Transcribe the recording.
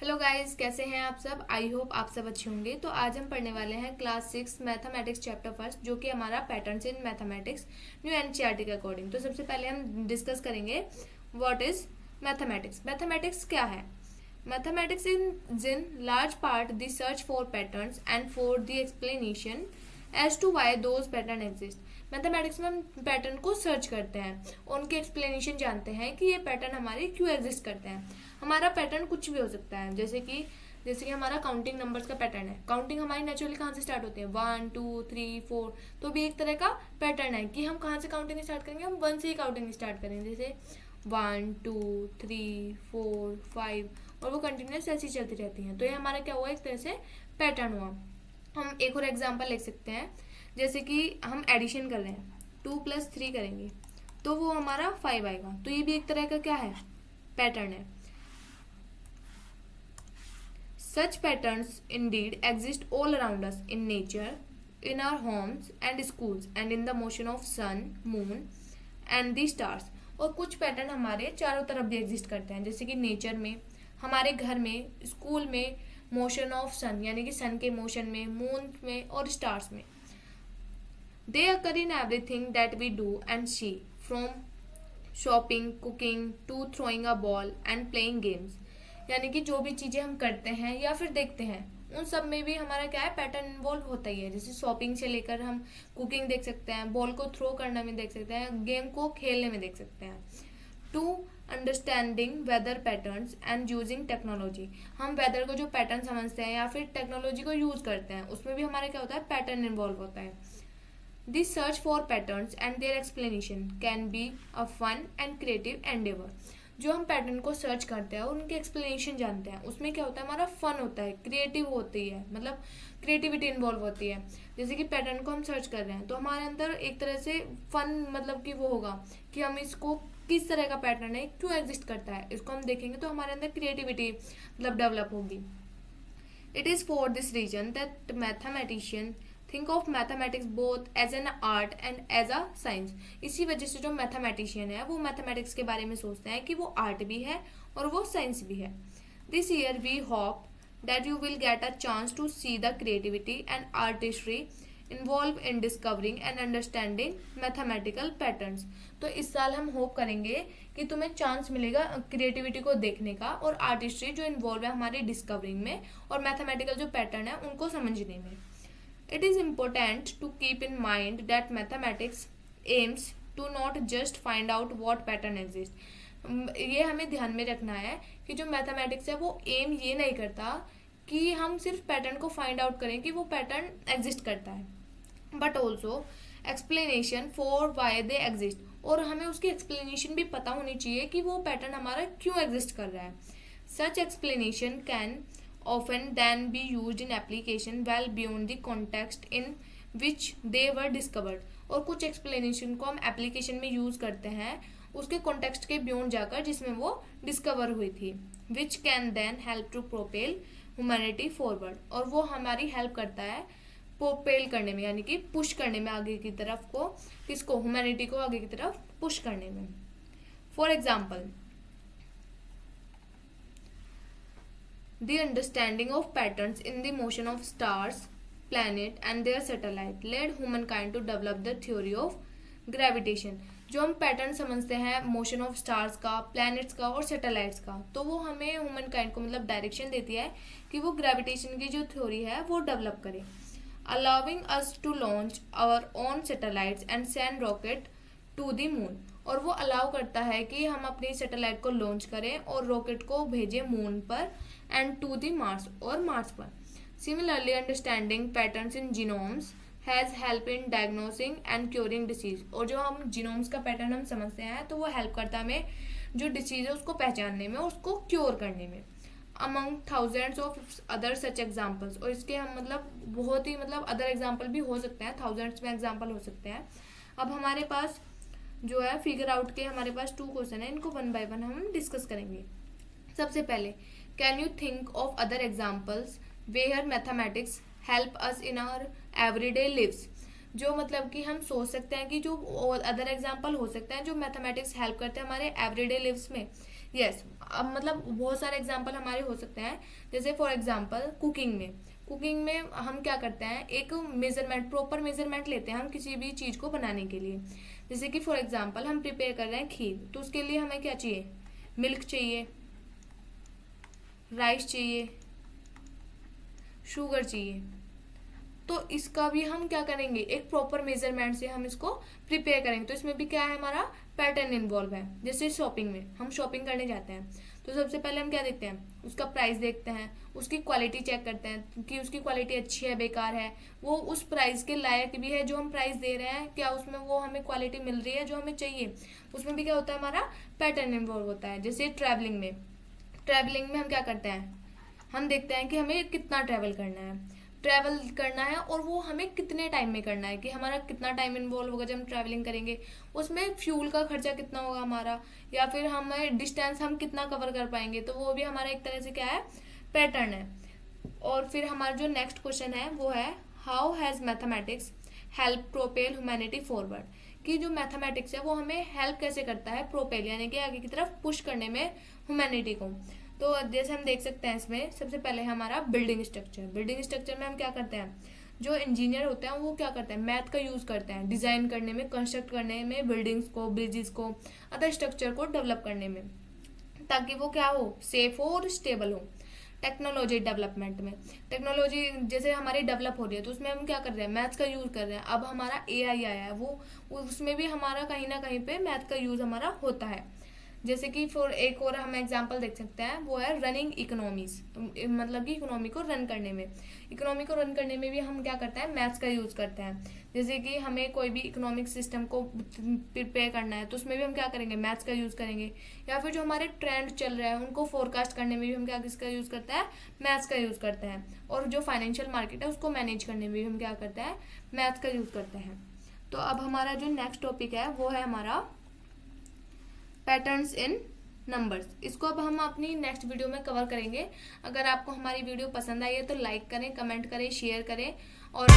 Hello guys, कैसे हैं आप सब। आई होप आप सब अच्छे होंगे। तो आज हम पढ़ने वाले हैं क्लास 6 मैथमेटिक्स चैप्टर फर्स्ट, जो कि हमारा patterns in mathematics new NCERT के अकॉर्डिंग। तो सबसे पहले हम डिस्कस करेंगे व्हाट इज मैथमेटिक्स। मैथमेटिक्स क्या है। Mathematics in large part the search for patterns and for the explanation as to why those pattern exist. Mathematics में हम पैटर्न को सर्च करते हैं, उनके एक्सप्लेनेशन जानते हैं कि ये पैटर्न हमारे क्यों एग्जिस्ट करते हैं। हमारा पैटर्न कुछ भी हो सकता है, जैसे कि हमारा काउंटिंग नंबर्स का पैटर्न है। काउंटिंग हमारी नेचुरली कहाँ से स्टार्ट होती है, 1 2 3 4। तो भी एक तरह का पैटर्न है कि हम कहाँ से काउंटिंग स्टार्ट करेंगे, हम 1 से ही काउंटिंग स्टार्ट करेंगे। जैसे 1 2 3 4 5 और वो कंटिन्यूस ऐसी चलती रहती हैं। तो ये हमारा क्या हुआ, एक तरह से पैटर्न हुआ। हम एक और एग्जाम्पल लिख सकते हैं, जैसे कि हम एडिशन कर रहे हैं, 2 + 3 करेंगे तो वो हमारा 5 आएगा। तो ये भी एक तरह का क्या है, पैटर्न है। Such patterns indeed exist all around us in nature, in our homes and schools, and in the motion of sun, moon and the stars. और कुछ पैटर्न हमारे चारों तरफ भी एग्जिस्ट करते हैं, जैसे कि नेचर में, हमारे घर में, स्कूल में, मोशन ऑफ सन यानी कि सन के मोशन में, मून में और स्टार्स में। They occur in everything that we do and see, from shopping, cooking to throwing a ball and playing games. यानी कि जो भी चीज़ें हम करते हैं या फिर देखते हैं, उन सब में भी हमारा क्या है, पैटर्न इन्वॉल्व होता ही है। जैसे शॉपिंग से लेकर हम कुकिंग देख सकते हैं, बॉल को थ्रो करने में देख सकते हैं, गेम को खेलने में देख सकते हैं। To understanding weather patterns and using technology, हम वेदर को जो पैटर्न समझते हैं या फिर टेक्नोलॉजी को यूज करते हैं, उसमें भी हमारा क्या होता है, पैटर्न इन्वॉल्व होता है। This search for patterns and their explanation can be a fun and creative endeavour. जो हम पैटर्न को सर्च करते हैं और उनके एक्सप्लेनेशन जानते हैं, उसमें क्या होता है, हमारा फन होता है, क्रिएटिव होती है, मतलब क्रिएटिविटी इन्वॉल्व होती है। जैसे कि पैटर्न को हम सर्च कर रहे हैं तो हमारे अंदर एक तरह से फन, मतलब कि वो होगा कि हम इसको किस तरह का पैटर्न है, क्यों एग्जिस्ट करता है, इसको हम देखेंगे तो हमारे अंदर क्रिएटिविटी मतलब डेवलप होगी। It is for this reason that mathematician think of mathematics both as an art and as a science. इसी वजह से जो मैथमेटिशियन है वो मैथमेटिक्स के बारे में सोचते हैं कि वो आर्ट भी है और वो साइंस भी है। This year we hope that you will get a chance to see the creativity and artistry involve in discovering and understanding mathematical patterns. तो इस साल हम होप करेंगे कि तुम्हें चांस मिलेगा क्रिएटिविटी को देखने का और आर्टिस्ट्री जो इन्वॉल्व है हमारी डिस्कवरिंग में और मैथमेटिकल जो पैटर्न है उनको समझने में। It is important to keep in mind that mathematics aims to not just find out what pattern exists. ये हमें ध्यान में रखना है कि जो मैथमेटिक्स है वो एम ये नहीं करता कि हम सिर्फ पैटर्न को फाइंड आउट करें कि वो पैटर्न एग्जिस्ट करता है, but also explanation for why they exist. और हमें उसकी एक्सप्लेनेशन भी पता होनी चाहिए कि वो पैटर्न हमारा क्यों एग्जिस्ट कर रहा है। Such explanation can often then be used in application well beyond the context in which they were discovered। और कुछ एक्सप्लेनेशन को हम एप्लीकेशन में यूज करते हैं उसके कॉन्टेक्स्ट के बियॉन्ड जाकर जिसमें वो डिस्कवर हुई थी। Which can then help to propel humanity forward. और वो हमारी हेल्प करता है प्रोपेल करने में, यानी कि पुश करने में आगे की तरफ को, किसको, ह्यूमैनिटी को आगे की तरफ पुश करने में। For example, the understanding of patterns in the motion of stars, planet and their satellite led humankind to develop the theory of gravitation। जो हम पैटर्न समझते हैं मोशन ऑफ स्टार्स का, प्लैनेट्स का और सैटेलाइट्स का, तो वो हमें ह्यूमनकाइंड को मतलब डायरेक्शन देती है कि वो ग्रेविटेशन की जो थ्योरी है वो डेवलप करे, allowing us to launch our own satellites and send rocket to the moon. और वो अलाउ करता है कि हम अपनी सैटेलाइट को लॉन्च करें और रॉकेट को भेजें मून पर एंड टू द मार्स और मार्स पर। Similarly understanding patterns in genomes has help in diagnosing and curing disease. और जो हम जीनोम्स का पैटर्न हम समझते हैं तो वो हेल्प करता है हमें जो डिसीज है उसको पहचानने में और उसको क्योर करने में। Among thousands of other such examples. और इसके हम मतलब बहुत ही मतलब अदर एग्जाम्पल भी हो सकते हैं, थाउजेंड्स में एग्जाम्पल हो सकते हैं। अब हमारे पास जो है फिगर आउट के हमारे पास 2 क्वेश्चन है, इनको 1 बाय 1 हम डिस्कस करेंगे। सबसे पहले, can you think of other examples where mathematics help us in our everyday lives. जो मतलब कि हम सोच सकते हैं कि जो अदर एग्जाम्पल हो सकते हैं जो मैथमेटिक्स हेल्प करते हैं हमारे एवरीडे लिव्स में। यस, अब मतलब बहुत सारे एग्जांपल हमारे हो सकते हैं। जैसे फॉर एग्जांपल कुकिंग में हम क्या करते हैं, एक मेजरमेंट, प्रॉपर मेजरमेंट लेते हैं हम किसी भी चीज़ को बनाने के लिए। जैसे कि फॉर एग्जांपल हम प्रिपेयर कर रहे हैं खीर, तो उसके लिए हमें क्या चाहिए, मिल्क चाहिए, राइस चाहिए, शुगर चाहिए। तो इसका भी हम क्या करेंगे, एक प्रॉपर मेजरमेंट से हम इसको प्रिपेयर करेंगे। तो इसमें भी क्या है, हमारा पैटर्न इन्वॉल्व है। जैसे शॉपिंग में हम शॉपिंग करने जाते हैं, तो सबसे पहले हम क्या देखते हैं, उसका प्राइस देखते हैं, उसकी क्वालिटी चेक करते हैं कि उसकी क्वालिटी अच्छी है, बेकार है, वो उस प्राइस के लायक भी है जो हम प्राइस दे रहे हैं, क्या उसमें वो हमें क्वालिटी मिल रही है जो हमें चाहिए। उसमें भी क्या होता है, हमारा पैटर्न इन्वॉल्व होता है। जैसे ट्रैवलिंग में हम क्या करते हैं, हम देखते हैं कि हमें कितना ट्रैवल करना है और वो हमें कितने टाइम में करना है, कि हमारा कितना टाइम इन्वॉल्व होगा जब हम ट्रैवलिंग करेंगे, उसमें फ्यूल का खर्चा कितना होगा हमारा, या फिर हमें डिस्टेंस हम कितना कवर कर पाएंगे। तो वो भी हमारा एक तरह से क्या है, पैटर्न है। और फिर हमारा जो नेक्स्ट क्वेश्चन है वो है, how has mathematics help propel humanity forward, कि जो मैथमेटिक्स है वो हमें हेल्प कैसे करता है प्रोपेल, यानी कि आगे की तरफ पुश करने में ह्यूमैनिटी को। तो जैसे हम देख सकते हैं, इसमें सबसे पहले हमारा बिल्डिंग स्ट्रक्चर में हम क्या करते हैं, जो इंजीनियर होते हैं वो क्या करते हैं, मैथ का यूज करते हैं डिजाइन करने में, कंस्ट्रक्ट करने में, बिल्डिंग्स को, ब्रिजेस को, अदर स्ट्रक्चर को डेवलप करने में, ताकि वो क्या हो, सेफ हो और स्टेबल हो। टेक्नोलॉजी डेवलपमेंट में, टेक्नोलॉजी जैसे हमारी डेवलप हो रही है, तो उसमें हम क्या कर रहे हैं, मैथ्स का यूज कर रहे हैं। अब हमारा एआई आया है, वो उसमें भी हमारा कहीं ना कहीं पे मैथ का यूज हमारा होता है। जैसे कि फॉर एक और हम एग्जांपल देख सकते हैं, वो है रनिंग इकोनॉमीज, मतलब कि इकोनॉमी को रन करने में भी हम क्या करते हैं, मैथ्स का यूज करते हैं। जैसे कि हमें कोई भी इकोनॉमिक सिस्टम को प्रिपेयर करना है, तो उसमें भी हम क्या करेंगे, मैथ्स का यूज करेंगे। या फिर जो हमारे ट्रेंड चल रहे हैं उनको फोरकास्ट करने में भी हम क्या किसका यूज करते हैं, मैथ्स का यूज करते हैं। और जो फाइनेंशियल मार्केट है उसको मैनेज करने में भी हम क्या करते हैं, मैथ्स का यूज करते हैं। तो अब हमारा जो नेक्स्ट टॉपिक है वो है हमारा पैटर्न्स इन नंबर्स। इसको अब हम अपनी नेक्स्ट वीडियो में कवर करेंगे। अगर आपको हमारी वीडियो पसंद आई है तो लाइक करें, कमेंट करें, शेयर करें और